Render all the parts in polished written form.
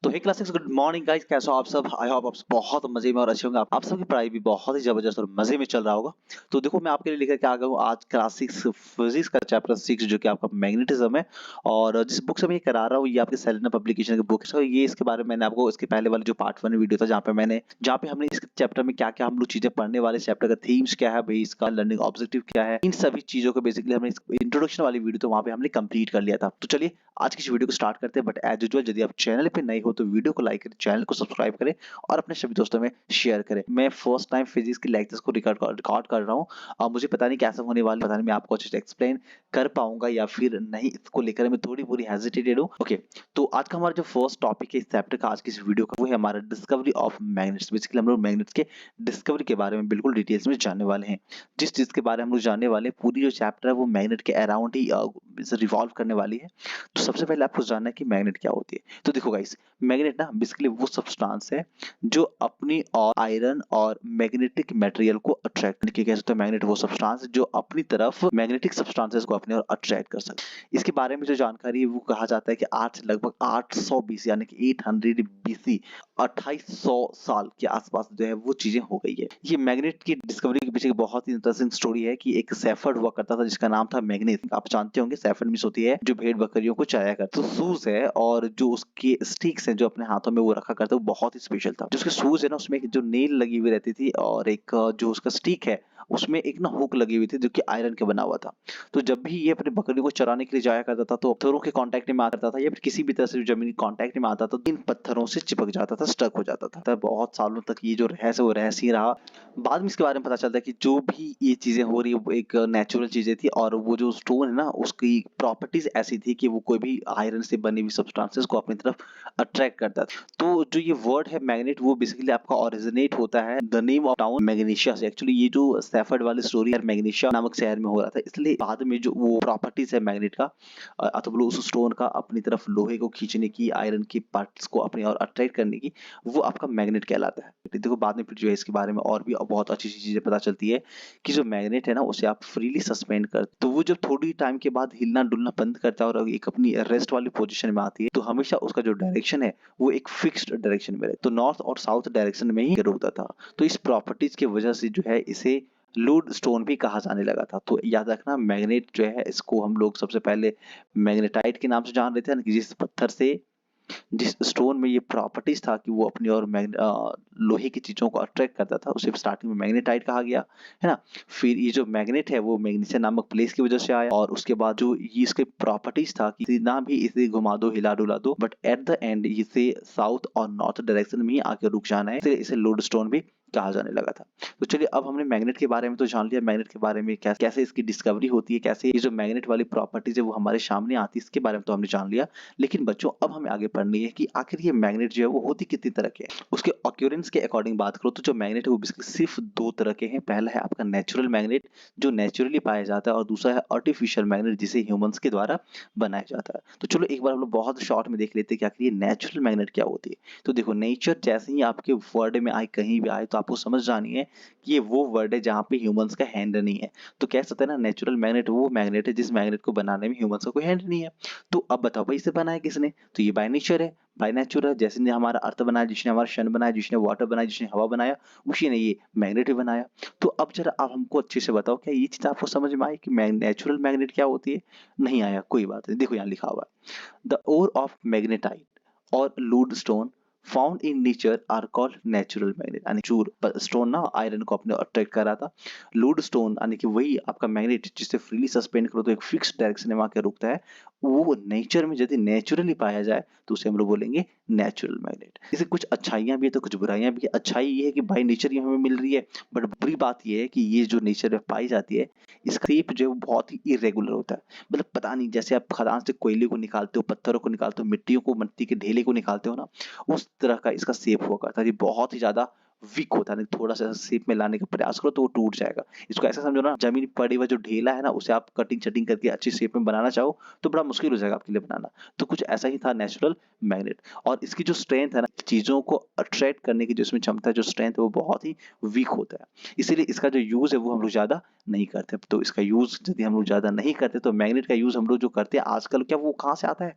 तो हे classics good morning guys, कैसे हो आप सब? आई होप आप बहुत मजे में और अच्छे होंगे। आप सबकी पढ़ाई भी बहुत ही जबरदस्त और मजे में चल रहा होगा। तो देखो मैं आपके लिए लेकर के आ गया हूँ आज क्लास 6 फिजिक्स का चैप्टर 6 जो कि आपका मैग्नेटिज्म है। और जिस बुक से मैं ये करा रहा हूँ ये आपके सेलेना पब्लिकेशन की बुक है। तो ये इसके बारे में मैंने आपको इसके पहले वाले जो पार्ट 1 वीडियो था जहाँ पे हमने इस चैप्टर में क्या-क्या हम लोग चीजें पढ़ने वाले, चैप्टर का थीम्स क्या है, भाई इसका लर्निंग ऑब्जेक्टिव क्या है, इन सभी चीजों को बेसिकली हमने इंट्रोडक्शन वाली वीडियो तो वहाँ पे हमने कंप्लीट कर लिया था। तो चलिए आज की इस वीडियो को स्टार्ट करते हैं। बट एज यूजुअल यदि आप चैनल पे नए हो तो वीडियो को लाइक करें, चैनल को सब्सक्राइब करें और अपने सभी दोस्तों में शेयर करें। मैं फर्स्ट टाइम फिजिक्स की लेक्चर्स को रिकॉर्ड कर रहा हूँ और मुझे पता नहीं कैसा होने वाला, पता नहीं मैं आपको अच्छे से एक्सप्लेन कर पाऊंगा या फिर नहीं, इसको लेकर मैं थोड़ी पूरी हेजिटेटेड हूँ। ओके, तो आज का हमारा जो फर्स्ट टॉपिक है इस चैप्टर का, आज की इस वीडियो का, वो है हमारा डिस्कवरी ऑफ मैग्नेट्स। बेसिकली हम लोग मैग्नेट्स के डिस्कवरी के बारे में बिल्कुल डिटेल्स में जानने वाले हैं। जिस चीज के बारे में हम लोग जानने वाले हैं, पूरी जो चैप्टर है वो मैग्नेट के अराउंड ही रिवॉल्व करने वाली है। तो सबसे पहले आपको जानना है कि मैग्नेट क्या होती है। तो देखो गाइस, मैग्नेट ना बेसिकली वो सब्सटेंस है जो अपनी और आयरन और मैग्नेटिक मटेरियल को अट्रैक्ट करने की, कह सकते हो मैग्नेट वो सब्सटेंस है जो अपनी तरफ मैग्नेटिक सब्सटेंसेस को अपनी ओर अट्रैक्ट कर सकते हैं। इसके बारे में जो जानकारी है वो कहा जाता है कि आज से लगभग 800 बीसी यानी कि 800 बीसी 2800 साल के आसपास जो है वो चीजें हो गई है। ये मैग्नेट की डिस्कवरी के पीछे एक बहुत ही इंटरेस्टिंग स्टोरी है कि एक सेफर्ड हुआ करता था जिसका नाम था मैग्नेस। आप जानते होंगे सेफर्ड मीन्स होती है जो भेड़ बकरियों को चाया करता। तो शूज है और जो उसके स्टिक्स हैं जो अपने हाथों में वो रखा करता है वो बहुत ही स्पेशल था। जो उसके शूज है ना उसमें एक जो नेल लगी हुई रहती थी और एक जो उसका स्टिक है उसमें एक ना हुक लगी हुई थी जो कि आयरन के बना हुआ था। तो जब भी ये अपने बकरियों को चराने के लिए जाया करता था तो पत्थरों के कांटेक्ट में आ करता था या फिर किसी भी तरह से जमीन के कांटेक्ट में आता था तो इन पत्थरों से चिपक जाता था, स्टक हो जाता था। तब बहुत सालों तक ये जो रहस्य वो रहस्य ही रहा। बाद में इसके बारे में पता चलता है कि जो भी ये चीजें हो रही है वो एक नेचुरल चीजें थी और वो जो स्टोन है ना उसकी प्रॉपर्टीज ऐसी थी कि वो कोई भी आयरन से बनी हुई सब्सटेंसेस को अपनी तरफ अट्रैक्ट करता था। तो जो ये वर्ड है मैग्नेट वो बेसिकली आपका ओरिजिनेट होता है the name of town magnesia से। एक्चुअली ये जो सैफर्ड वाली स्टोरी है मैग्नीशिया नामक शहर में हो रहा था, इसलिए बाद में जो वो प्रॉपर्टीज है मैग्नेट का अथवा उस स्टोन का अपनी तरफ लोहे को खींचने की, आयरन की पार्ट्स को अपनी ओर अट्रैक्ट करने की, वो आपका मैग्नेट कहलाता है। देखो बाद में फिर जो है इसके बारे में और भी बहुत अच्छी चीजें पता चलती है कि जो मैग्नेट है ना उसे आप फ्रीली सस्पेंड कर तो वो जब थोड़ी टाइम के बाद हिलना डुलना बंद करता है और एक अपनी रेस्ट वाली पोजीशन में आती है तो हमेशा उसका जो डायरेक्शन है वो एक फिक्स्ड डायरेक्शन में रहे। तो नॉर्थ और साउथ डायरेक्शन में ही रोकता था। तो इस प्रॉपर्टीज की वजह से जो है इसे लोड स्टोन भी कहा जाने लगा था। तो याद रखना मैग्नेट जो है इसको हम लोग सबसे पहले मैग्नेटाइट के नाम से जान रहे थे कि जिस पत्थर से, जिस स्टोन में ये प्रॉपर्टीज था कि वो अपनी और लोहे की चीजों को अट्रैक्ट करता था, उसे स्टार्टिंग में मैग्नेटाइट कहा गया, है ना। फिर ये जो मैग्नेट है वो मैग्नीशिया नामक प्लेस की वजह से आया और उसके बाद जो ये इसके प्रॉपर्टीज था कि ना भी इसे घुमा दो हिला डुला दो बट एट द एंड इसे साउथ और नॉर्थ डायरेक्शन में ही आके रुक जाना है, इसलिए इसे लोड स्टोन भी कहा जाने लगा था। तो चलिए अब हमने मैग्नेट के बारे में तो जान लिया, मैग्नेट के बारे में कैसे इसकी डिस्कवरी होती है, कैसे ये जो मैग्नेट वाली प्रॉपर्टीज है वो हमारे सामने आती है, इसके बारे में तो हमने जान लिया। लेकिन बच्चों अब हमें आगे पढ़नी है कि आखिर ये मैग्नेट जो है वो होती कितनी तरह के हैं। उसके ऑक्यूरेंस के अकॉर्डिंग बात करो तो जो मैग्नेट है वो बेसिकली सिर्फ दो तरह के हैं। पहला है आपका नेचुरल मैग्नेट जो नेचुरली पाया जाता है और दूसरा है आर्टिफिशियल मैग्नेट जिसे ह्यूमंस के द्वारा बनाया जाता है। तो चलो एक बार हम लोग बहुत शॉर्ट में देख लेते हैं कि आखिर ये नेचुरल मैग्नेट क्या होती है। तो देखो नेचर जैसे ही आपके वर्ड में आए, कहीं भी आए, तो आपको समझ जानी है कि ये वो वर्ड है जहाँ पे ह्यूमंस का हैंड नहीं है। तो कह सकते हैं ना नेचुरल मैग्नेट वो मैग्नेट है जिस मैग्नेट को बनाने में ह्यूमंस का कोई हैंड नहीं है। तो अब बताओ भाई इसे बनाया किसने? तो ये बाय नेचर है, बाय नेचर है। जैसे ने हमारा अर्थ बनाया, जिसने हमारा सन बनाया, जिसने वाटर बनाया, जिसने हवा बनाया, उसी ने ये मैग्नेट भी बनाया। तो अब जरा आप हमको अच्छे से बताओ क्या ये चीज आपको समझ में आई कि नेचुरल मैग्नेट क्या होती है? नहीं आया, कोई बात नहीं। देखो यहाँ लिखा हुआ है द ओर ऑफ मैग्नेटाइट और lodestone found in nature are called natural magnet. यानी चूर स्टोन ना आयरन को अपने अट्रैक्ट कर रहा था। लूड स्टोन यानी कि वही आपका मैग्नेट जिसे फ्रीली सस्पेंड करो तो एक फिक्स डायरेक्शन में आके रुकता है, वो नेचर में यदि नेचुरली पाया जाए तो उसे हम लोग बोलेंगे नेचुरल मैग्नेट। इसे कुछ अच्छाइयां भी है तो कुछ बुराइयां भी है। अच्छाई ये है कि बाय नेचर ये हमें मिल रही है, बट बुरी बात ये है कि ये जो नेचर में पाई जाती है इसका शेप जो है वो बहुत ही इरेगुलर होता है। मतलब पता नहीं, जैसे आप खदान से कोयले को निकालते हो, पत्थरों को निकालते हो, मिट्टियों को, मिट्टी के ढेले को निकालते हो ना, उस तरह का इसका शेप हुआ करता है। ये बहुत ही ज्यादा वीक होता है, थोड़ा सा शेप में लाने का प्रयास करो तो वो टूट जाएगा। इसको ऐसा समझो ना, जमीन पर पड़ी हुआ जो ढेला है ना उसे आप कटिंग चटिंग करके अच्छी शेप में बनाना चाहो तो बड़ा मुश्किल हो जाएगा आपके लिए बनाना। तो कुछ ऐसा ही था नेचुरल मैग्नेट। और इसकी जो स्ट्रेंथ है ना, चीजों को अट्रैक्ट करने की जो इसमें क्षमता है, जो स्ट्रेंथ है वो बहुत ही वीक होता है। इसीलिए इसका जो यूज है वो हम लोग ज्यादा नहीं करते। तो इसका यूज यदि हम लोग ज्यादा नहीं करते तो मैग्नेट का यूज हम लोग जो करते हैं आजकल, क्या वो कहाँ से आता है?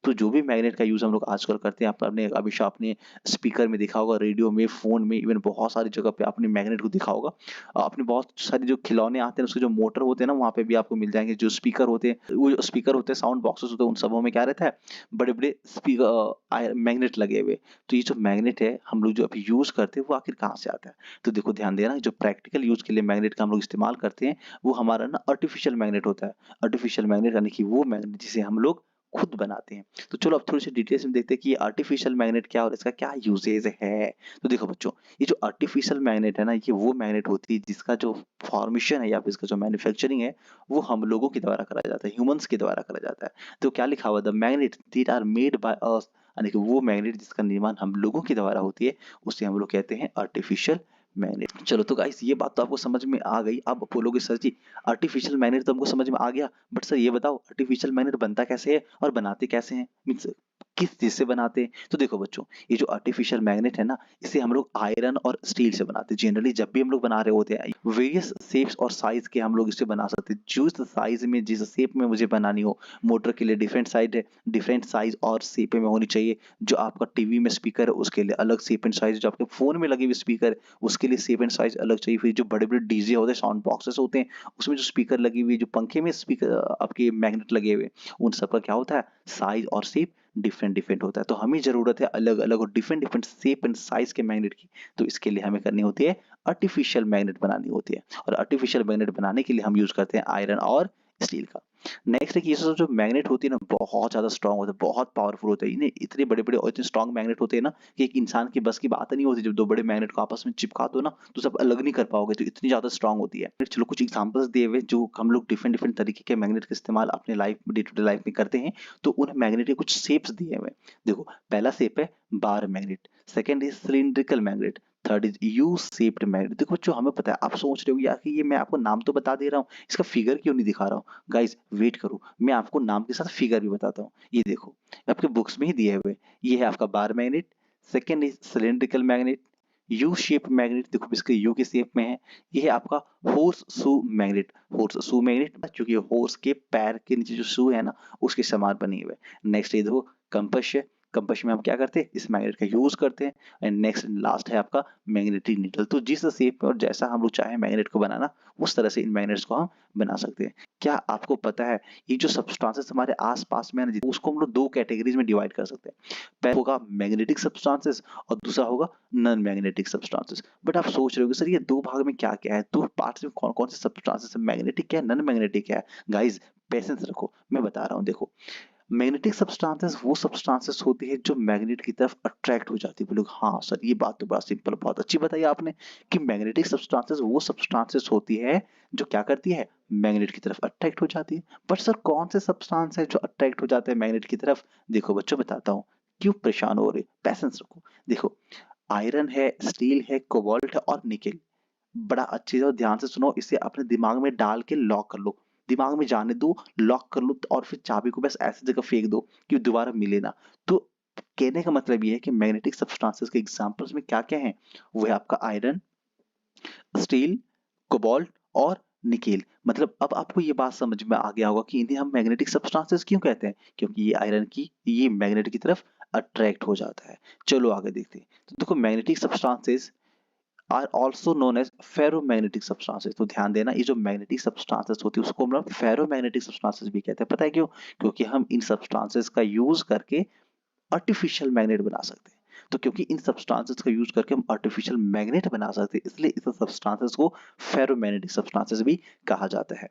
तो जो भी मैग्नेट का यूज़ हम लोग आजकल करते हैं, आपने हमेशा अपने स्पीकर में देखा होगा, रेडियो में, फ़ोन में, इवन बहुत सारी जगह पे आपने मैग्नेट को देखा होगा। आपने बहुत सारे जो खिलौने आते हैं, उसके जो मोटर होते हैं ना, वहाँ पे भी आपको मिल जाएँगे। जो स्पीकर होते हैं, वो जो स्पीकर होते हैं, साउंड बॉक्सेस होते हैं, उन सबों में क्या रहता है, बड़े-बड़े मैग्नेट लगे हुए। तो ये जो मैग्नेट है, हम लोग जो अभी यूज़ करते हैं, वो आखिर कहाँ से आता है? तो देखो ध्यान देना, जो प्रैक्टिकल यूज़ के लिए मैग्नेट का हम लोग इस्तेमाल करते हैं, वो हमारा ना आर्टिफिशियल मैग्नेट होता है। आर्टिफिशियल मैग्नेट यानी कि वो मैग्नेट जिसे हम लोग खुद बनाते हैं। तो चलो अब थोड़ी-सी डिटेल्स में देखते हैं कि ये आर्टिफिशियल मैग्नेट क्या है और इसका क्या यूसेज है। तो देखो बच्चों, ये जो आर्टिफिशियल मैग्नेट है ना, ये वो मैग्नेट होती है जिसका जो फॉर्मेशन है या फिर इसका जो मैन्युफैक्चरिंग है, वो हम लोगों के द्वारा करा जाता है, ह्यूमन्स के द्वारा करा जाता है। तो क्या लिखा हुआ है, the magnet that are made by us, यानी कि वो मैग्नेट जिसका निर्माण हम लोगों के द्वारा होती है, उसे हम लोग कहते हैं आर्टिफिशियल मैग्नेट। चलो तो गाइस, ये बात तो आपको समझ में आ गई। अब बोलोगे सर जी, आर्टिफिशियल मैग्नेट तो हमको समझ में आ गया, बट सर ये बताओ आर्टिफिशियल मैग्नेट बनता कैसे है और बनाते कैसे हैं? मीन्स किस चीज़ से बनाते हैं? तो देखो बच्चों, ये जो आर्टिफिशियल मैग्नेट है ना, इसे हम लोग आयरन और स्टील से बनाते हैं। जनरली जब भी हम लोग बना रहे होते हैं, वेरियस शेप्स और साइज़ के हम लोग इसे बना सकते हैं। जिस साइज़ में, जिस शेप में मुझे बनानी हो, मोटर के लिए डिफरेंट साइड है, डिफरेंट साइज़ और शेप में होनी चाहिए। जो आपका टीवी में स्पीकर है, उसके लिए अलग शेप एंड साइज़, जो आपके फ़ोन में लगे हुए स्पीकर है, उसके लिए शेप एंड साइज़ अलग चाहिए। फिर जो बड़े-बड़े डीजे होते हैं, साउंड बॉक्सेस होते हैं, उसमें जो स्पीकर लगी हुई है, जो पंखे में स्पीकर आपके मैग्नेट लगे हुए हैं, उन सब का क्या होता है, साइज़ और शेप डिफरेंट डिफरेंट होता है। तो हमें ज़रूरत है अलग-अलग और different different shape and size के मैग्नेट की। तो इसके लिए हमें करनी होती है आर्टिफिशियल मैग्नेट बनानी होती है, और आर्टिफिशियल मैग्नेट बनाने के लिए हम यूज़ करते हैं आयरन और स्टील का। नेक्स्ट है कि ये सब जो मैग्नेट होती है ना, बहुत ज़्यादा स्ट्रॉन्ग होता है, बहुत पावरफुल होता है। इन्हें इतने बड़े-बड़े और इतने स्ट्रॉन्ग मैग्नेट होते हैं ना, कि एक इंसान की बस की बात नहीं होती। जब 2 बड़े मैग्नेट को आपस में चिपका दो ना, तो सब अलग नहीं कर पाओगे, तो इतनी ज़्यादा स्ट्रॉन्ग होती है। फिर चलो कुछ एग्जांपल्स दिए हुए जो हम लोग डिफरेंट डिफरेंट तरीके के मैग्नेट का इस्तेमाल अपने life day to day life में करते हैं। तो उन मैग्नेट के कुछ शेप्स दिए हुए हैं। देखो, पहला शेप है bar magnet, second is cylindrical magnet, third is U shaped magnet. देखो बच्चों, हमें पता है, आप सोच रहे हो यार कि ये मैं आपको नाम तो बता दे रहा हूँ, इसका फिगर क्यों नहीं दिखा रहा हूँ? गाइस वेट करो, मैं आपको नाम के साथ फिगर भी बताता हूँ। ये देखो, आपके बुक्स में ही दिए हुए, ये है आपका bar magnet, second is cylindrical magnet, U shape magnet, देखो इसके यू के शेप में है। ये है आपका horse shoe magnet, horse shoe magnet क्योंकि हॉर्स के पैर के नीचे जो शू है ना, उसके समान बनी हुए। नेक्स्ट ये देखो, कंपास है, कंपास में हम क्या करते हैं, इस मैग्नेट का यूज करते हैं। एंड नेक्स्ट लास्ट है आपका मैग्नेटिक नीडल। तो जिस शेप में और जैसा हम लोग चाहे मैग्नेट को बनाना, उस तरह से इन मैग्नेट्स को हम बना सकते हैं। क्या आपको पता है, ये जो सब्सटेंसेस हमारे आसपास में है ना, उसको हम लोग दो कैटेगरीज में डिवाइड कर सकते हैं। पहला होगा मैग्नेटिक सब्सटेंसेस और दूसरा होगा नॉन मैग्नेटिक सब्सटेंसेस। बट आप सोच रहे हो सर ये दो भाग में क्या क्या है, दो पार्ट्स में कौन कौन से सब्सटेंसेस है, मैग्नेटिक क्या है, नॉन मैग्नेटिक क्या है? गाइज पेशेंस रखो, मैं बता रहा हूँ। देखो, मैग्नेटिक सब्सटेंसेस वो सब्सटेंसेस होती है जो मैग्नेट की तरफ अट्रैक्ट हो जाती है। बोलोगे हाँ सर, ये बात तो बड़ा सिंपल, बहुत अच्छी बताई आपने, कि मैग्नेटिक सब्सटेंसेस वो सब्सटेंसेस होती है जो क्या करती है, मैग्नेट की तरफ अट्रैक्ट हो जाती है। बट सर कौन से सब्सटेंस है जो अट्रैक्ट हो जाते हैं मैग्नेट की तरफ? देखो बच्चों, बताता हूँ। क्यों परेशान हो रहे, पैसेंस रखो। देखो, आयरन है, स्टील है, कोबाल्ट है और निकेल। बड़ा अच्छे से और ध्यान से सुनो, इसे अपने दिमाग में डाल के लॉक कर लो, दिमाग में जाने दो, लॉक कर लो, और फिर चाबी को बस ऐसी जगह फेंक दो कि दोबारा मिले ना। तो कहने का मतलब ये है कि मैग्नेटिक सब्सटेंसेस के एग्जांपल्स में क्या क्या है, वो है आपका आयरन, स्टील, कोबाल्ट और निकेल। मतलब अब आपको ये बात समझ में आ गया होगा कि इन्हें हम मैग्नेटिक सब्सटेंसेस क्यों कहते हैं, क्योंकि ये आयरन की, ये मैग्नेट की तरफ अट्रैक्ट हो जाता है। चलो आगे देखते हैं। तो देखो, magnetic substances are also known as ferromagnetic substances. तो ध्यान देना, ये जो मैग्नेटिक सब्सटेंसेस होती है उसको हम लोग फेरोमैग्नेटिक सब्सटेंसेस भी कहते हैं। पता है क्यों? क्योंकि हम इन सब्सटेंसेस का यूज करके आर्टिफिशियल मैग्नेट बना सकते हैं। तो क्योंकि इन सब्सटेंसेस का यूज करके हम आर्टिफिशियल मैग्नेट बना सकते हैं, इसलिए इस सब्सटेंसेस को फेरोमैग्नेटिक सब्सटेंसेस भी कहा जाता है।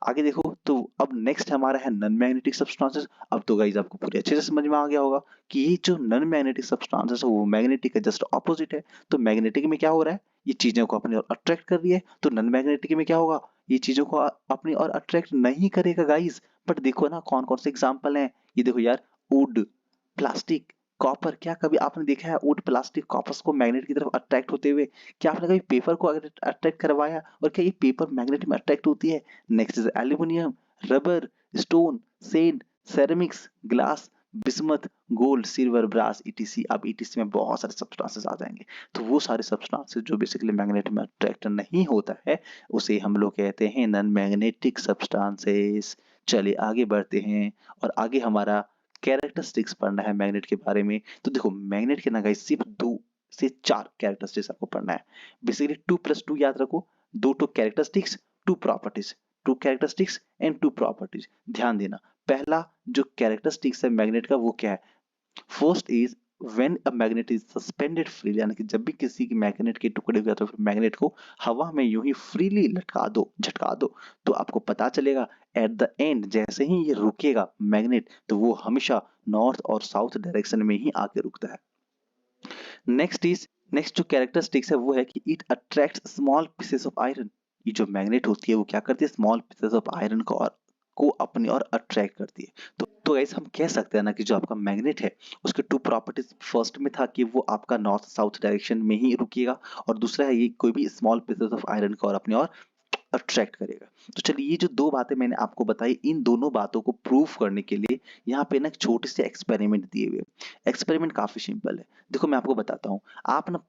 आगे देखो, तो अब नेक्स्ट हमारा है नॉन मैग्नेटिक सब्सटेंसेस। अब तो गाइस आपको पूरे अच्छे से समझ में आ गया होगा कि ये जो नॉन मैग्नेटिक सब्सटेंसेस है वो मैग्नेटिक का जस्ट ऑपोजिट है। तो मैग्नेटिक में क्या हो रहा है, ये चीजों को अपनी ओर अट्रैक्ट कर रही है। तो नॉन मैग्नेटिक में क्या होगा, ये चीजों को अपनी ओर अट्रैक्ट नहीं करेगा गाइस। बट देखो ना, कौन कौन से एग्जाम्पल हैं, ये देखो यार, वुड, प्लास्टिक, कॉपर। क्या कभी आपने देखा है वुड, प्लास्टिक, कॉपर को मैग्नेट की तरफ अट्रैक्ट होते हुए? क्या आपने कभी पेपर को अट्रैक्ट करवाया, और क्या ये पेपर मैग्नेट में अट्रैक्ट होती है? Next is aluminium, rubber, stone, sand, ceramics, glass, bismuth, gold, silver, brass, ETC. अब ईटीसी में बहुत सारे सब्सटेंसेस आ जाएंगे। तो वो सारे सब्सटेंसेस जो बेसिकली मैग्नेट में अट्रैक्ट नहीं होता है, उसे हम लोग कहते हैं नॉन मैग्नेटिक सब्सटेंसेस। चलिए आगे बढ़ते हैं, और आगे हमारा कैरेक्टरिस्टिक्स पढ़ना है मैग्नेट के बारे में, तो देखो मैग्नेट के ना गाइस सिर्फ 2 से 4 कैरेक्टरिस्टिक्स आपको पढ़ना है। बेसिकली 2 + 2 याद रखो, 2 to characteristics, 2 properties, 2 characteristics and 2 properties. ध्यान देना, पहला जो कैरेक्टरिस्टिक्स है मैग्नेट का वो क्या है? First is when a magnet is suspended freely, यानी कि जब भी किसी की मैग्नेट के टुकड़े हुए तो फिर मैग्नेट को हवा में यूं ही फ्रीली लटका दो, झटका दो, तो आपको पता चलेगा एट द एंड जैसे ही ये रुकेगा मैग्नेट तो वो हमेशा नॉर्थ और साउथ डायरेक्शन में ही आके रुकता है। नेक्स्ट जो कैरेक्टरिस्टिक्स है वो है कि it attracts small pieces of iron. ये जो मैग्नेट होती है वो क्या करती है? स्मॉल पीसेस ऑफ आयरन को अपनी ओर अट्रैक्ट करती है। तो गाइस हम कह सकते हैं ना कि जो आपका मैग्नेट है उसके 2 प्रॉपर्टीज, फर्स्ट में था कि वो आपका नॉर्थ साउथ डायरेक्शन में ही रुकेगा, और दूसरा है ये कोई भी स्मॉल पीसेस ऑफ आयरन को और अपनी ओर अट्रैक्ट करेगा। तो चलिए ये जो 2 बातें मैंने आपको बताई, इन दोनों बातों को प्रूव करने के लिए यहाँ पे ना एक छोटे से एक्सपेरिमेंट दिए हुए हैं। एक्सपेरिमेंट काफी सिंपल है। देखो मैं आपको बताता हूँ, आप ना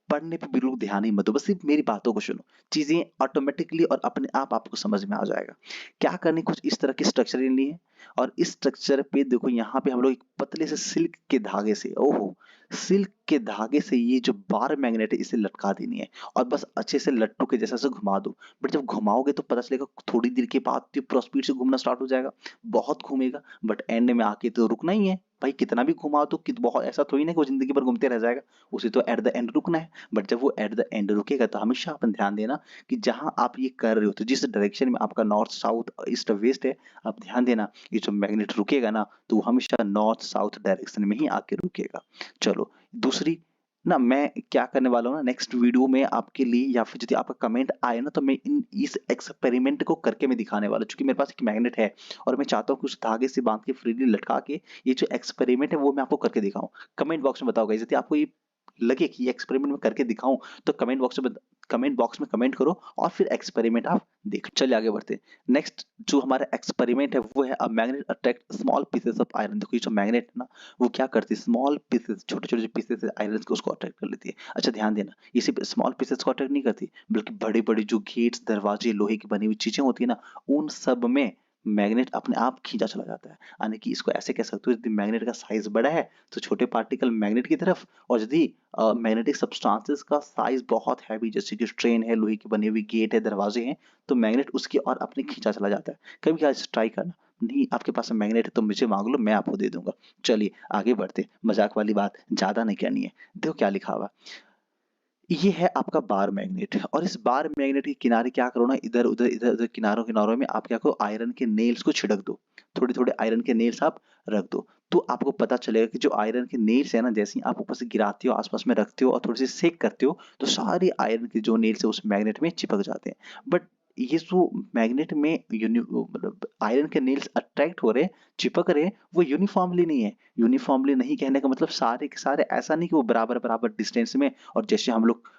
पढ़ने पे बिल्कुल ध्यान ही मत दो, बस सिर्फ मेरी बातों को सुनो, चीजें ऑटोमेटिकली और अपने आप आपको समझ में आ जाएगा। क्या करनी, कुछ इस तरह की स्ट्रक्चर लेनी है, और इस स्ट्रक्चर पे देखो यहाँ पे हम लोग एक पतले से सिल्क के धागे से, ओहो, सिल्क के धागे से ये जो बार मैग्नेट है इसे लटका देनी है, और बस अच्छे से लट्टू के जैसा से घुमा दो। बट जब घुमाओगे तो पता चलेगा थोड़ी देर के बाद तो पूरा स्पीड से घूमना स्टार्ट हो जाएगा, बहुत घूमेगा, बट एंड में आके तो रुकना ही है भाई। कितना भी घुमाओ तो बहुत ऐसा थोड़ी ना कि वो जिंदगी भर घूमते रह जाएगा, उसे तो एट द एंड रुकना है। बट जब वो एट द एंड रुकेगा तो हमेशा अपन ध्यान देना कि जहां आप ये कर रहे हो, तो जिस डायरेक्शन में आपका नॉर्थ साउथ ईस्ट वेस्ट है, आप ध्यान देना ये जो मैग्नेट रुकेगा ना तो वो हमेशा नॉर्थ साउथ डायरेक्शन में ही आके रुकेगा। चलो दूसरी ना, मैं क्या करने वाला हूँ ना, नेक्स्ट वीडियो में आपके लिए, या फिर यदि आपका कमेंट आए ना, तो मैं इस एक्सपेरिमेंट को करके मैं दिखाने वाला हूँ, क्योंकि मेरे पास एक मैग्नेट है और मैं चाहता हूँ कि उस धागे से बांध के फ्रीली लटका के ये जो एक्सपेरिमेंट है वो मैं आपको करके दिखाऊं। कमेंट बॉक्स में बताओ गाइस, यदि आपको ये लगे कि ये एक्सपेरिमेंट में करके दिखाऊं तो कमेंट बॉक्स में कमेंट करो और फिर एक्सपेरिमेंट आप देखो। चलिए आगे बढ़ते हैं। नेक्स्ट जो हमारा एक्सपेरिमेंट है वो है a magnet attract small pieces of iron. देखो ये जो मैग्नेट है ना वो क्या करती है, स्मॉल पीसेस, छोटे छोटे जो पीसेस है आयरन के, उसको अट्रैक्ट कर लेती है। अच्छा ध्यान देना, ये सिर्फ स्मॉल पीसेस को अट्रैक्ट नहीं करती, बल्कि बड़े बड़े जो गेट्स, दरवाजे, लोहे की बनी हुई चीजें होती है ना, उन सब में मैग्नेट अपने आप खींचा चला जाता है। यानी कि इसको ऐसे कह सकते हो, यदि मैग्नेट का साइज बड़ा है तो छोटे पार्टिकल मैग्नेट की तरफ, और यदि मैग्नेटिक सब्सटेंसेस का साइज बहुत हैवी जैसे कि ट्रेन है, लोहे की बनी हुई गेट है, दरवाजे हैं, तो मैग्नेट उसकी और अपने खींचा चला जाता है। कभी कभी ट्राई करना, नहीं आपके पास मैग्नेट है तो मुझे मांग लो, मैं आपको दे दूंगा। चलिए आगे बढ़ते, मजाक वाली बात ज्यादा नहीं करनी है। देखो क्या लिखा हुआ, ये है आपका बार मैग्नेट, और इस बार मैग्नेट के किनारे क्या करो ना, इधर उधर किनारों किनारों में आप क्या करो, आयरन के नेल्स को छिड़क दो, थोड़े थोड़े आयरन के नेल्स आप रख दो। तो आपको पता चलेगा कि जो आयरन के नेल्स है ना, जैसे ही आप ऊपर से गिराते हो, आसपास में रखते हो और थोड़ी सी सेक करते हो, तो सारी आयरन के जो नेल्स है उस मैग्नेट में चिपक जाते हैं। बट ये जो मैग्नेट में मतलब आयरन के नेल्स अट्रैक्ट हो रहे हैं, चिपक रहे हैं, वो यूनिफॉर्मली नहीं है। यूनिफॉर्मली नहीं कहने का मतलब सारे के सारे ऐसा नहीं कि वो बराबर बराबर डिस्टेंस में, और जैसे हम लोग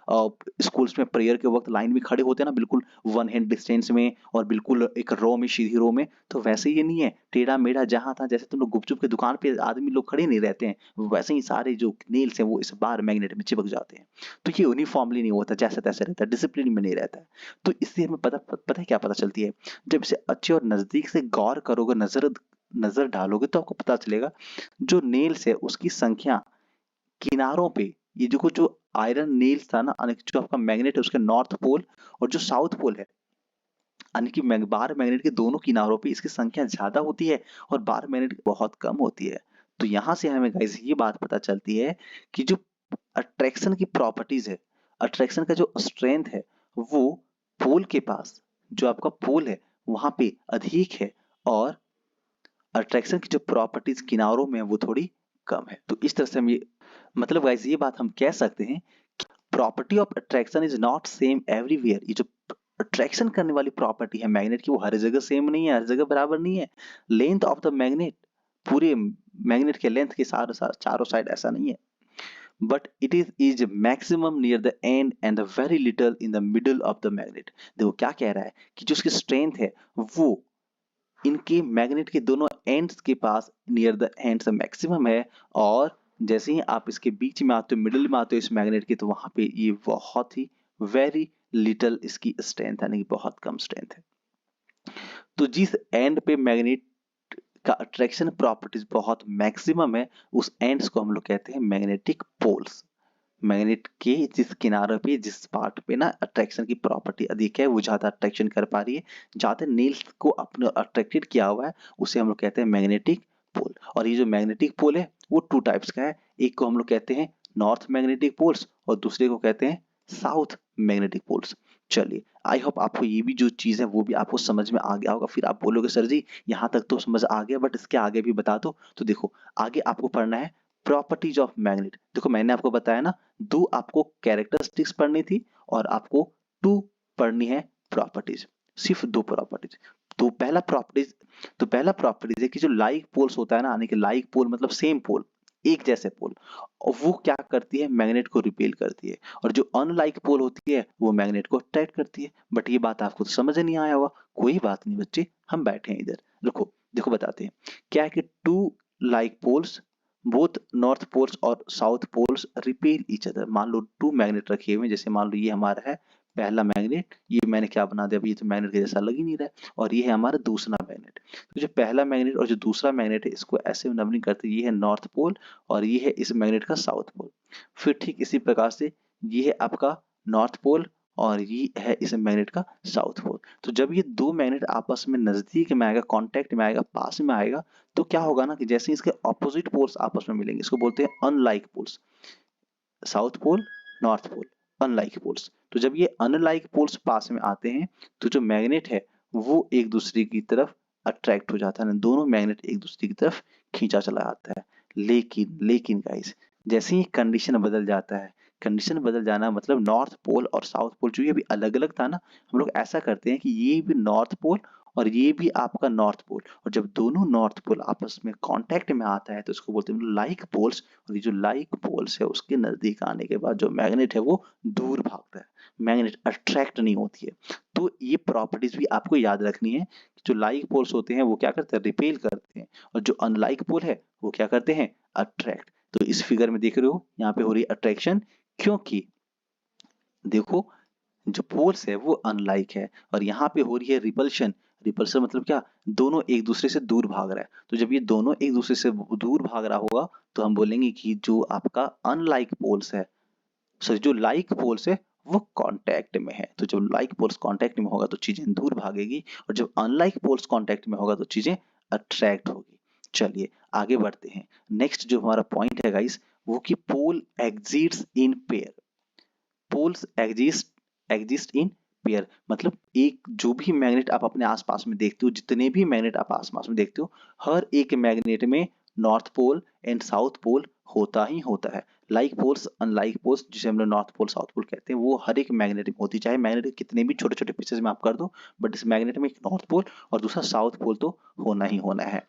स्कूल्स में प्रेयर के वक्त लाइन में खड़े होते हैं ना, बिल्कुल वन हैंड डिस्टेंस में और बिल्कुल एक रो में, सीधी रो में, तो वैसे ये नहीं है। टेढ़ा मेढ़ा जहां था, जैसे तुम लोग गुपचुप की दुकान पे आदमी लोग खड़े नहीं रहते हैं, वैसे ही सारे जो नेल्स हैं वो इस बार मैग्नेट में चिपक जाते हैं। तो ये यूनिफॉर्मली नहीं होता, जैसे तैसे रहता है, डिसिप्लिन में नहीं रहता है। तो इससे हमें पता है क्या पता चलती है, जब इसे अच्छे और नजदीक से गौर करोगे, नजर नजर डालोगे, तो आपको पता चलेगा जो नेल्स है उसकी संख्या किनारों पे, ये जो कुछ जो आयरन नेल्स था ना, यानी कि जो आपका मैग्नेट है उसके नॉर्थ पोल और जो साउथ पोल है, यानी कि बार मैग्नेट के दोनों किनारों पे इसकी संख्या ज्यादा होती है और बार मैग्नेट की बहुत कम होती है। तो यहां से हमें गाइस ये बात पता चलती है कि जो अट्रैक्शन की प्रॉपर्टीज है, अट्रैक्शन का जो स्ट्रेंथ है, वो पोल के पास, जो आपका पोल है वहां पे अधिक है, और अट्रैक्शन की जो प्रॉपर्टीज किनारों में है वो थोड़ी कम है। तो इस तरह से हम ये, मतलब गाइस ये बात हम कह सकते हैं, property of attraction is not same everywhere. ये जो अट्रैक्शन करने वाली प्रॉपर्टी है मैग्नेट की, वो हर जगह सेम नहीं है, हर जगह बराबर नहीं है। लेंथ ऑफ द मैग्नेट, पूरे मैग्नेट के लेंथ के चारों साइड ऐसा नहीं है, but it is maximum near the end and very little in the middle of the magnet. देखो क्या कह रहा है कि जो उसकी स्ट्रेंथ है वो इनके मैग्नेट के दोनों एंड्स के पास नियर द एंड्स मैक्सिमम है, और जैसे ही आप इसके बीच में आते हो, मिडिल में आते हो इस मैग्नेट के, तो वहां पे ये बहुत ही वेरी लिटल इसकी स्ट्रेंथ है, यानी कि बहुत कम स्ट्रेंथ है। तो जिस एंड पे मैग्नेट का अट्रैक्शन प्रॉपर्टीज बहुत मैक्सिमम है, उस एंड्स को हम लोग कहते हैं मैग्नेटिक पोल्स। मैग्नेट के जिस किनारे पे, जिस पार्ट पे ना अट्रैक्शन की प्रॉपर्टी अधिक है, वो ज्यादा अट्रैक्शन कर पा रही है, ज्यादा नील्स को अपने अट्रैक्टेड किया हुआ है, उसे हम लोग कहते हैं मैग्नेटिक पोल। और ये जो मैग्नेटिक पोल है वो टू टाइप्स का है, एक को हम लोग कहते हैं नॉर्थ मैग्नेटिक पोल्स और दूसरे को कहते हैं साउथ मैग्नेटिक पोल्स। चलिए, आई होप आपको ये भी जो चीज है वो भी आपको समझ में आ गया होगा। फिर आप बोलोगे सर जी यहाँ तक तो समझ आ गया, बट इसके आगे भी बता दो। तो देखो, आगे आपको पढ़ना है प्रॉपर्टीज ऑफ मैग्नेट। देखो मैंने आपको बताया ना, दो आपको कैरेक्टरिस्टिक्स पढ़नी थी और आपको टू पढ़नी है प्रॉपर्टीज, सिर्फ दो प्रॉपर्टीज। तो पहला प्रॉपर्टीज है कि जो लाइक पोल्स होता है ना, यानी कि लाइक पोल मतलब सेम पोल, एक जैसे पोल, और वो क्या करती है, मैग्नेट को रिपेल करती है। और जो अनलाइक पोल होती है वो मैग्नेट को अट्रैक्ट करती है। बट ये बात आपको तो समझ नहीं आया होगा, कोई बात नहीं बच्चे, हम बैठे हैं इधर, रुको देखो बताते हैं। क्या है कि two like poles, both north poles और south poles repel each other. मान लो टू मैग्नेट रखे हुए हैं, जैसे मान लो ये हमारा है पहला मैग्नेट, ये मैंने क्या बना दिया, अभी ये तो मैग्नेट के जैसा लग ही नहीं रहा है, और ये है हमारा दूसरा मैग्नेट। तो जो पहला मैग्नेट और जो दूसरा मैग्नेट है, इसको ऐसे नंबरिंग करते हैं, ये है नॉर्थ पोल और ये है इस मैग्नेट का साउथ पोल। फिर ठीक इसी प्रकार से ये है आपका नॉर्थ पोल और ये है इस मैग्नेट का साउथ पोल। तो जब ये दो मैग्नेट आपस में नजदीक में आएगा, कांटेक्ट में आएगा, पास में आएगा, तो क्या होगा ना कि जैसे इसके ऑपोजिट पोल्स आपस में मिलेंगे, इसको बोलते हैं unlike poles. South pole, north pole, unlike poles. तो जब ये अनलाइक पोल्स पास में आते हैं, तो जो मैग्नेट है वो एक दूसरे की तरफ अट्रैक्ट हो जाता है, दोनों मैग्नेट एक दूसरे की तरफ खींचा चला जाता है। लेकिन गाइस, जैसे ही कंडीशन बदल जाता है, कंडीशन बदल जाना मतलब नॉर्थ पोल और साउथ पोल जो ये भी अलग अलग था ना, हम लोग ऐसा करते हैं कि ये भी नॉर्थ पोल और ये भी आपका नॉर्थ पोल, और जब दोनों नॉर्थ पोल आपस में कांटेक्ट में आता है तो इसको बोलते हैं लाइक पोल्स। और ये जो लाइक पोल्स है उसके नजदीक आने के बाद जो मैग्नेट है वो दूर भागता है, मैग्नेट अट्रैक्ट नहीं होती है। तो ये प्रॉपर्टीज भी आपको याद रखनी है। जो लाइक पोल्स होते हैं वो क्या करते हैं, रिपेल करते हैं, और जो अनलाइक पोल है वो क्या करते हैं, अट्रैक्ट। तो इस फिगर में देख रहे हो यहाँ पे हो रही है अट्रैक्शन, क्योंकि देखो जो पोल्स है वो अनलाइक है, और यहाँ पे हो रही है रिपल्शन। रिपल्शन मतलब क्या, दोनों एक दूसरे से दूर भाग रहा है। तो जब ये दोनों एक दूसरे से दूर भाग रहा होगा तो हम बोलेंगे कि जो आपका अनलाइक पोल्स है, सॉरी जो लाइक पोल्स है वो कांटेक्ट में है। तो जब लाइक पोल्स कांटेक्ट में होगा तो चीजें दूर भागेगी, और जब अनलाइक पोल्स कांटेक्ट में होगा तो चीजें अट्रैक्ट होगी। चलिए आगे बढ़ते हैं। नेक्स्ट जो हमारा पॉइंट है गाइस, वो कि pole exits in pair. Poles exist in pair मतलब एक जो भी मैग्नेट आप अपने आसपास में देखते हो, जितने भी मैग्नेट आप आसपास में देखते हो, हर एक मैग्नेट में north pole and south pole होता ही होता है। लाइक पोल्स अनलाइक पोल्स, जिसे हम लोग नॉर्थ पोल साउथ पोल कहते हैं, वो हर एक मैग्नेट में होती, चाहे मैग्नेट के कितने भी छोटे छोटे पीसेज में आप कर दो, बट इस मैग्नेट में एक नॉर्थ पोल और दूसरा साउथ पोल तो होना ही होना है।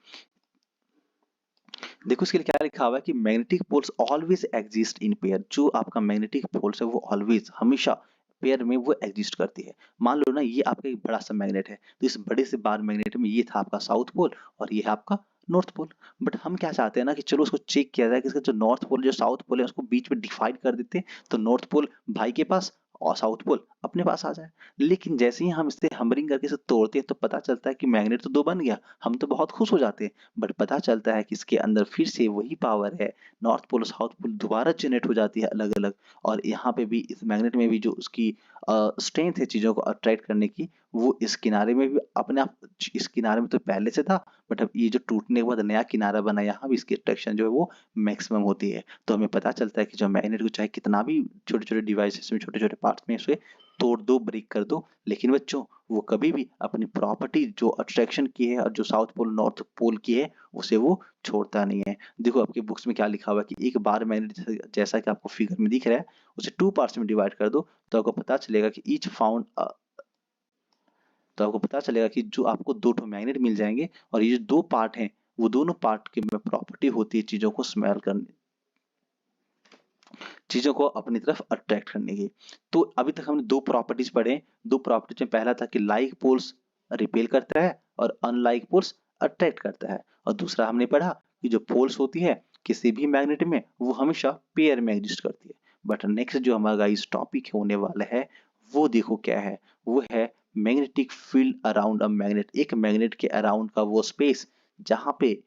देखो इसके लिए क्या लिखा हुआ है कि magnetic poles always exist in pair. जो आपका मैग्नेटिक पोल्स है वो ऑलवेज, हमेशा पेयर में वो एग्जिस्ट करती है। मान लो ना ये आपका एक बड़ा सा मैग्नेट है, तो इस बड़े से बार मैग्नेट में ये था आपका साउथ पोल और ये है आपका नॉर्थ पोल। बट हम क्या चाहते हैं ना कि चलो उसको चेक किया जाए कि इसका जो नॉर्थ पोल जो साउथ पोल है उसको बीच में डिवाइड कर देते हैं, तो नॉर्थ पोल भाई के पास और साउथ पोल अपने पास आ जाए। लेकिन जैसे ही हम इसे हमरिंग करके इसे तोड़ते हैं तो पता चलता है कि मैग्नेट तो दो बन गया, हम तो बहुत खुश हो जाते हैं। बट पता चलता है कि इसके अंदर फिर से वही पावर है, नॉर्थ पोल और साउथ पोल दोबारा जनरेट हो जाती है अलग अलग। और यहाँ पे भी इस मैग्नेट में भी जो उसकी स्ट्रेंथ है चीजों को अट्रैक्ट करने की, वो इस किनारे में भी अपने आप, इस किनारे में तो पहले से था, बट अब ये जो टूटने के बाद नया किनारा बना, यहाँ भी इसकी अट्रैक्शन जो है वो मैक्सिमम होती है। तो हमें पता चलता है कि जो मैग्नेट को चाहे कितना भी छोटे छोटे डिवाइसेस में, छोटे छोटे पार्ट्स में इसे तोड़ दो, ब्रेक कर दो, लेकिन बच्चों वो कभी भी अपनी प्रॉपर्टी जो अट्रैक्शन की है और जो साउथ पोल नॉर्थ पोल की है उसे वो छोड़ता नहीं है। देखो आपके बुक्स में क्या लिखा हुआ है कि एक बार मैग्नेट जैसा कि आपको फिगर में दिख रहा है, उसे टू पार्ट्स में डिवाइड कर दो, तो आपको पता चलेगा कि ईच फाउंड, तो आपको पता चलेगा कि जो आपको दो ठो मैग्नेट मिल जाएंगे, और ये जो दो पार्ट हैं वो दोनों पार्ट की में प्रॉपर्टी होती है चीजों को स्मेल करने, चीजों को अपनी तरफ अट्रैक्ट करने की। तो अभी तक हमने दो प्रॉपर्टीज पढ़े। दो प्रॉपर्टीज में पहला था कि लाइक पोल्स रिपेल करता है और अनलाइक पोल्स अट्रैक्ट करता है, और दूसरा हमने पढ़ा कि जो पोल्स होती है किसी भी मैग्नेट में वो हमेशा पेयर में एग्जिस्ट करती है। बट नेक्स्ट जो हमारा इस टॉपिक होने वाला है वो देखो क्या है, वो है magnetic field around a magnet. एक मैग्नेट के अराउंड का वो स्पेस जहाँ पे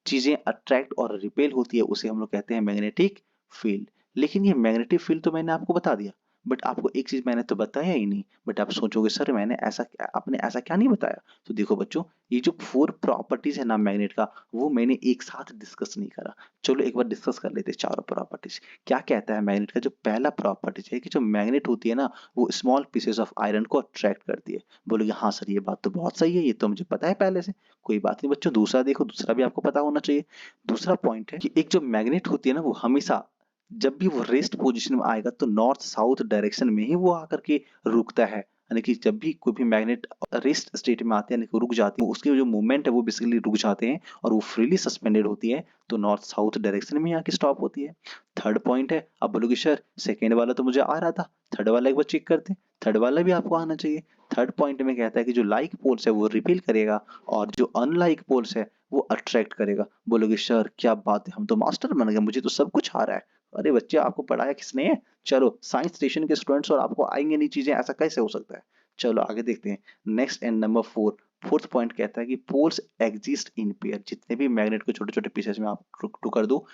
चीजें अट्रैक्ट और रिपेल होती है उसे हम लोग कहते हैं मैग्नेटिक फील्ड। लेकिन ये मैग्नेटिक फील्ड तो मैंने आपको बता दिया, बट आपको एक चीज मैंने तो बताया ही नहीं। बट आप सोचोगे सर मैंने ऐसा आपने ऐसा क्या नहीं बताया। तो देखो बच्चों, ये जो 4 प्रॉपर्टीज है ना मैग्नेट का, वो मैंने एक साथ डिस्कस नहीं करा। चलो एक बार डिस्कस कर लेते हैं चारों प्रॉपर्टीज। क्या कहता है मैग्नेट का जो पहला प्रॉपर्टीज है कि जो मैग्नेट होती है ना, वो स्मॉल पीसेस ऑफ आयरन को अट्रैक्ट करती है। बोलोगे हाँ सर ये बात तो बहुत सही है, ये तो मुझे पता है पहले से। कोई बात नहीं बच्चों, दूसरा देखो, दूसरा भी आपको पता होना चाहिए। दूसरा पॉइंट है कि एक जो मैग्नेट होती है ना, वो हमेशा जब भी वो रेस्ट पोजीशन में आएगा तो नॉर्थ साउथ डायरेक्शन में ही वो आकर के रुकता है। यानी कि जब भी कोई भी मैग्नेट रेस्ट स्टेट में आते हैं, यानी कि रुक जाती है, उसके जो मूवमेंट है वो बेसिकली रुक जाते हैं और वो फ्रीली सस्पेंडेड होती है, तो नॉर्थ साउथ डायरेक्शन में ही आके स्टॉप होती है। थर्ड पॉइंट है, अब बोलोगे सर सेकेंड वाला तो मुझे आ रहा था, थर्ड वाला एक बार चेक करते हैं। थर्ड वाला भी आपको आना चाहिए। थर्ड पॉइंट में कहता है कि जो लाइक पोल्स है वो रिपेल करेगा और जो अनलाइक पोल्स है वो अट्रैक्ट करेगा। बोलोगे सर क्या बात है, हम तो मास्टर बन गए, मुझे तो सब कुछ आ रहा है। अरे बच्चे आपको पढ़ाया किसने है? चलो साइंस स्टेशन के स्टूडेंट्स और आपको आएंगे नहीं चीजें, ऐसा कैसे हो सकता है? चलो आगे देखते हैं। Next and number 4, fourth point कहता है कि पोल्स एग्जिस्ट इन पेयर। जितने भी मैग्नेट को छोटे छोटे पीसेस में आप कर दो,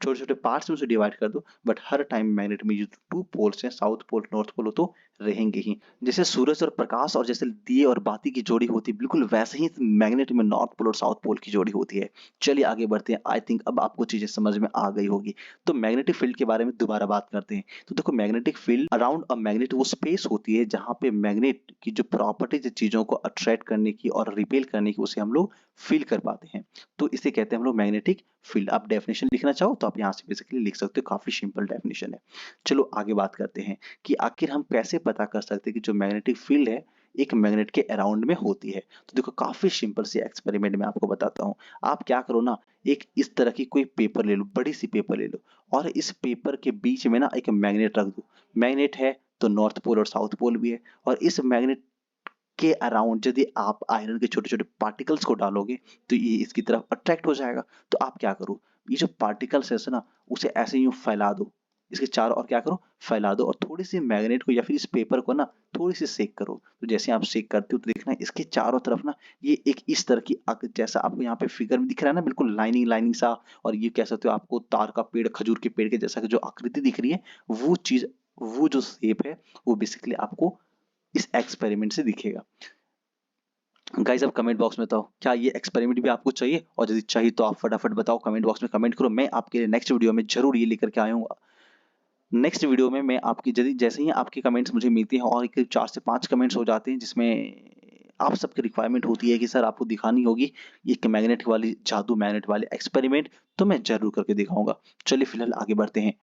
छोटे छोटे पार्ट्स में उसे डिवाइड कर दो, बट हर टाइम मैग्नेट में जो 2 पोल्स हैं, साउथ पोल नॉर्थ पोल, तो रहेंगे ही। जैसे सूरज और प्रकाश और जैसे दिए और बाती की जोड़ी होती है, बिल्कुल वैसे ही मैग्नेट में नॉर्थ पोल और साउथ पोल की जोड़ी होती है। चलिए आगे बढ़ते हैं। आई थिंक अब आपको चीजें समझ में आ गई होगी। तो मैग्नेटिक फील्ड के बारे में दोबारा बात करते हैं। तो देखो, magnetic field around a magnet वो स्पेस होती है जहां पे मैग्नेट की जो प्रॉपर्टीज है चीजों को अट्रैक्ट करने की और रिपेल करने की, उसे हम लोग फील कर पाते हैं। तो इसे कहते हैं हम लोग मैग्नेटिक फील्ड। आप डेफिनेशन लिखना चाहो तो आप यहाँ से बेसिकली लिख सकते हो, काफी सिंपल डेफिनेशन है। चलो आगे बात करते हैं कि आखिर हम कैसे पता कर सकते हैं कि जो मैग्नेटिक फील्ड है एक मैग्नेट के अराउंड में होती है। तो देखो, काफी सिंपल सी एक्सपेरिमेंट मैं आपको बताता हूँ। आप क्या करो ना, एक इस तरह की कोई पेपर ले लो, बड़ी सी पेपर ले लो, और इस पेपर के बीच में ना एक मैग्नेट रख दो। मैग्नेट है तो नॉर्थ पोल और साउथ पोल भी है, और इस मैग्नेट के अराउंड यदि आप आयरन के छोटे छोटे पार्टिकल्स को डालोगे तो ये इसकी तरफ अट्रैक्ट हो जाएगा। तो आप क्या करो, ये जो पार्टिकल्स है ना, उसे ऐसे यूं फैला दो, इसके चारों ओर क्या करो, फैला दो, और थोड़ी सी मैग्नेट को या फिर इस पेपर को ना थोड़ी सी सेक करो। तो जैसे आप सेक करते हो तो देखना इसके चारों तरफ ना ये एक इस तरह की जैसा आपको यहाँ पे फिगर में दिख रहा है ना, बिल्कुल लाइनिंग लाइनिंग सा, और ये कह सकते हो आपको तार का पेड़, खजूर के पेड़ के जैसा जो आकृति दिख रही है, वो चीज, वो जो शेप है, वो बेसिकली आपको इस एक्सपेरिमेंट से दिखेगा। गाइस अब कमेंट बॉक्स में बताओ क्या ये एक्सपेरिमेंट भी आपको चाहिए, और यदि चाहिए तो आप फटाफट बताओ, कमेंट बॉक्स में कमेंट करो। मैं आपके लिए नेक्स्ट वीडियो में जरूर ये लेकर के आऊंगा। नेक्स्ट वीडियो में मैं आपकी यदि जैसे ही आपके कमेंट्स मुझे मिलती हैं, और करीब 4 से 5 कमेंट्स हो जाते हैं जिसमें आप सबकी रिक्वायरमेंट होती है कि सर आपको दिखानी होगी ये मैग्नेट वाली जादू मैग्नेट वाले एक्सपेरिमेंट, तो मैं जरूर करके दिखाऊंगा। चलिए फिलहाल आगे बढ़ते हैं।